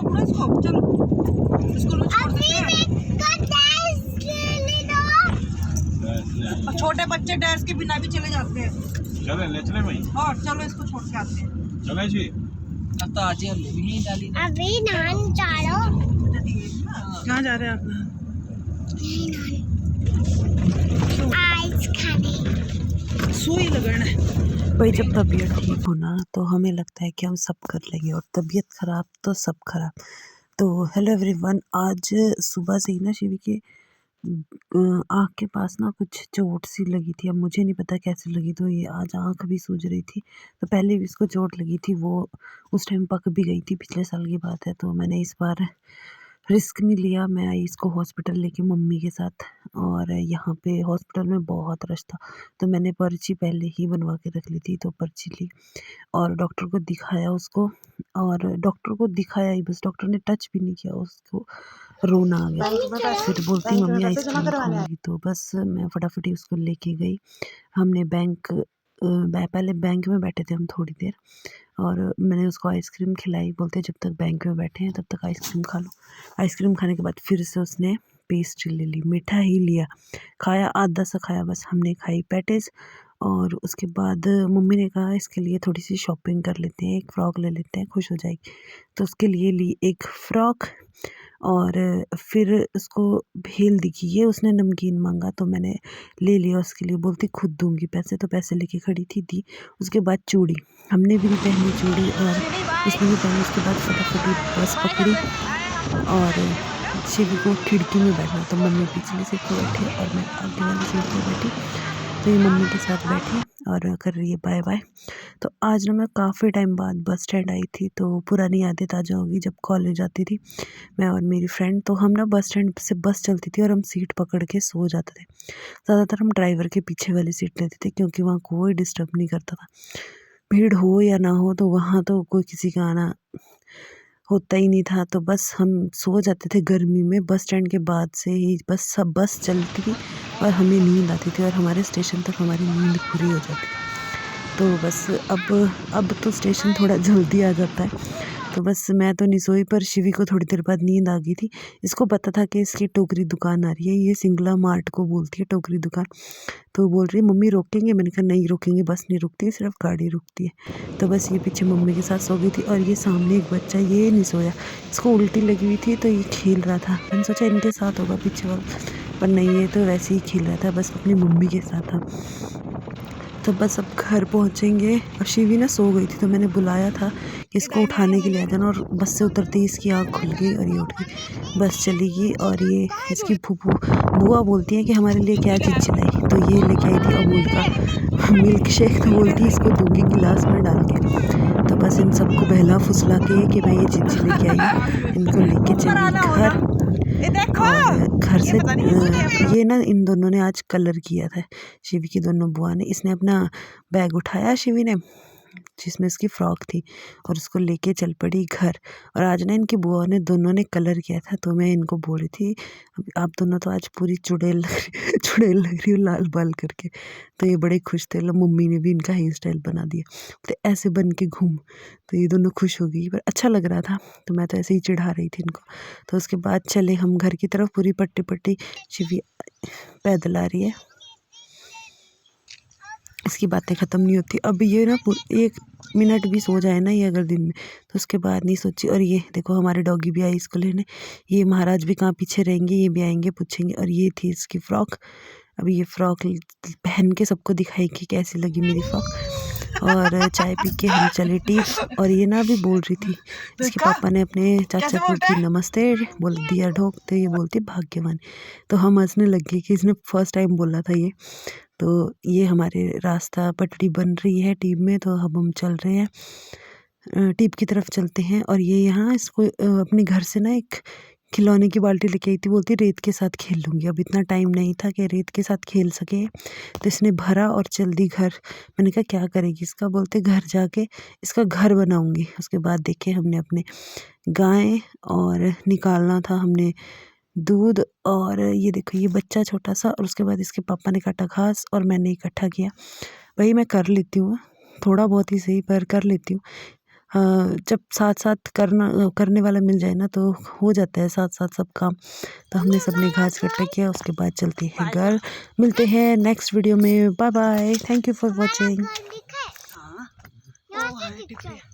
पकड़ो इसको, चलो स्कूल में छोड़ देते हैं। और छोटे बच्चे डैश के बिना भी चले जाते हैं। चले ले चले भाई, और चलो इसको छोड़ के आते हैं। चले जी। अब तो आज हमने भी नहीं डाली। अभी नान चारो कहाँ जा रहे हैं आप? आइस खाने सुई लगाना है भाई। जब तबीयत ठीक हो ना तो हमें लगता है कि हम सब कर लेंगे, और तबीयत खराब तो सब खराब। तो हेलो एवरीवन, आज सुबह से ही ना शिवी के आँख के पास ना कुछ चोट सी लगी थी। अब मुझे नहीं पता कैसे लगी, तो ये आज आँख भी सूज रही थी। तो पहले भी इसको चोट लगी थी, वो उस टाइम पक भी गई थी, पिछले साल की बात है। तो मैंने इस बार रिस्क नहीं लिया, मैं आई इसको हॉस्पिटल लेके मम्मी के साथ। और यहाँ पे हॉस्पिटल में बहुत रश था, तो मैंने पर्ची पहले ही बनवा के रख ली थी। तो पर्ची ली और डॉक्टर को दिखाया उसको, और डॉक्टर को दिखाया ही बस, डॉक्टर ने टच भी नहीं किया उसको। रोना आ गया, फिर बोलती मम्मी आइसक्रीम खाऊंगी। तो बस मैं फटाफट ही उसको लेके गई। हमने पहले बैंक में बैठे थे हम थोड़ी देर, और मैंने उसको आइसक्रीम खिलाई। बोलते जब तक बैंक में बैठे हैं तब तक आइसक्रीम खा लो। आइसक्रीम खाने के बाद फिर से उसने पेस्ट्री ले ली, मीठा ही लिया, खाया आधा सा खाया बस। हमने खाई पैटीज, और उसके बाद मम्मी ने कहा इसके लिए थोड़ी सी शॉपिंग कर लेते हैं, एक फ़्रॉक ले लेते हैं, खुश हो जाएगी। तो उसके लिए ली एक फ़्रॉक, और फिर उसको भेल दिखी, ये उसने नमकीन मांगा तो मैंने ले लिया उसके लिए। बोलती खुद दूंगी पैसे, तो पैसे लेके खड़ी थी, दी। उसके बाद चूड़ी, हमने भी नहीं पहनी चूड़ी, और इसने भी पहनी। उसके बाद फटाफट बस पकड़ी, और शिवी को खिड़की में बैठना, तो मम्मी पिछली सीट पर बैठी और मैं आगे वाली सीट पर बैठी। तो ये मम्मी के साथ बैठी और कर रही है बाय बाय। तो आज ना मैं काफ़ी टाइम बाद बस स्टैंड आई थी, तो पुरानी यादें ताज़ा होगी। जब कॉलेज जाती थी मैं और मेरी फ्रेंड, तो हम ना बस स्टैंड से बस चलती थी और हम सीट पकड़ के सो जाते थे। ज़्यादातर हम ड्राइवर के पीछे वाली सीट लेते थे, क्योंकि वहाँ कोई डिस्टर्ब नहीं करता था। भीड़ हो या ना हो, तो वहाँ तो कोई किसी का आना होता ही नहीं था। तो बस हम सो जाते थे गर्मी में। बस स्टैंड के बाद से ही बस चलती थी और हमें नींद आती थी, और हमारे स्टेशन तक हमारी नींद पूरी हो जाती थी। तो बस अब तो स्टेशन थोड़ा जल्दी आ जाता है। तो बस मैं तो नहीं सोई, पर शिवी को थोड़ी देर बाद नींद आ गई थी। इसको पता था कि इसकी टोकरी दुकान आ रही है, ये सिंगला मार्ट को बोलती है टोकरी दुकान। तो बोल रही है मम्मी रोकेंगे, मैंने कहा नहीं रोकेंगे, बस नहीं रुकती, सिर्फ गाड़ी रुकती है। तो बस ये पीछे मम्मी के साथ सो गई थी, और ये सामने एक बच्चा, ये नहीं सोया, इसको उल्टी लगी हुई थी, तो ये खेल रहा था। मैंने सोचा इनके साथ होगा पीछे वाला, पर नहीं, ये तो वैसे ही खेल रहा था, बस अपनी मम्मी के साथ था। तो बस अब घर पहुँचेंगे, और शिवी ना सो गई थी, तो मैंने बुलाया था कि इसको उठाने के लिए आ जाना। और बस से उतरते ही इसकी आँख खुल गई और ये उठ गई, बस चली गई। और ये इसकी बुआ बोलती है कि हमारे लिए क्या चीज़ लाई, तो ये लेके आई थी अमूल का मिल्क शेक। तो बोलती है इसको दूंगी गिलास में डाल के। तो बस इन सबको बहला फुसला के कि मैं ये चीज़ लेके आई हूँ, इनको लेके चली घर। और घर से ये ना इन दोनों ने आज कलर किया था, शिवी की दोनों बुआ ने। इसने अपना बैग उठाया शिवी ने, जिसमें उसकी फ़्रॉक थी, और उसको लेके चल पड़ी घर। और आज ना इनकी बुआ ने दोनों ने कलर किया था, तो मैं इनको बोल रही थी आप दोनों तो आज पूरी चुड़ैल लग रही हो लाल बाल करके। तो ये बड़े खुश थे। मम्मी ने भी इनका हेयर स्टाइल बना दिया, तो ऐसे बन के घूम। तो ये दोनों खुश हो गई, पर अच्छा लग रहा था, तो मैं तो ऐसे ही चिढ़ा रही थी इनको। तो उसके बाद चले हम घर की तरफ, पूरी पट्टी शिवी पैदल आ रही है, इसकी बातें ख़त्म नहीं होती। अब ये ना 1 मिनट भी सो जाए ना ये अगर दिन में, तो उसके बाद नहीं सोची। और ये देखो हमारे डॉगी भी आई इसको लेने, ये महाराज भी कहाँ पीछे रहेंगे, ये भी आएंगे पूछेंगे। और ये थी इसकी फ़्रॉक। अभी ये फ़्रॉक पहन के सबको दिखाई कि कैसी लगी मेरी फ़्रॉक। और चाय पी के हम चले टी। और ये ना भी बोल रही थी, इसके पापा ने अपने चाचा को की नमस्ते बोल दिया ढोक, तो ये बोलती भाग्यवान। तो हम हंसने लग गए कि इसने फर्स्ट टाइम बोला था ये। तो ये हमारे रास्ता पटड़ी बन रही है टीप में, तो अब हम चल रहे हैं टीप की तरफ चलते हैं। और ये यहाँ इसको अपने घर से ना एक खिलौने की बाल्टी लेके आई थी, बोलती रेत के साथ खेल लूँगी। अब इतना टाइम नहीं था कि रेत के साथ खेल सके, तो इसने भरा और चल दी घर। मैंने कहा क्या करेगी इसका, बोलते घर जाके इसका घर बनाऊँगी। उसके बाद देखे हमने अपने गाय, और निकालना था हमने दूध। और ये देखो ये बच्चा छोटा सा, और उसके बाद इसके पापा ने काटा घास और मैंने इकट्ठा किया। भाई मैं कर लेती हूँ, थोड़ा बहुत ही सही पर कर लेती हूँ। जब साथ साथ करने वाला मिल जाए ना तो हो जाता है साथ साथ सब काम। तो हमने सबने घास इकट्ठा किया, उसके बाद चलते हैं घर। मिलते हैं नेक्स्ट वीडियो में। Bye bye, thank you for watching. दिखा है हाँ यहाँ से दिख रहा है।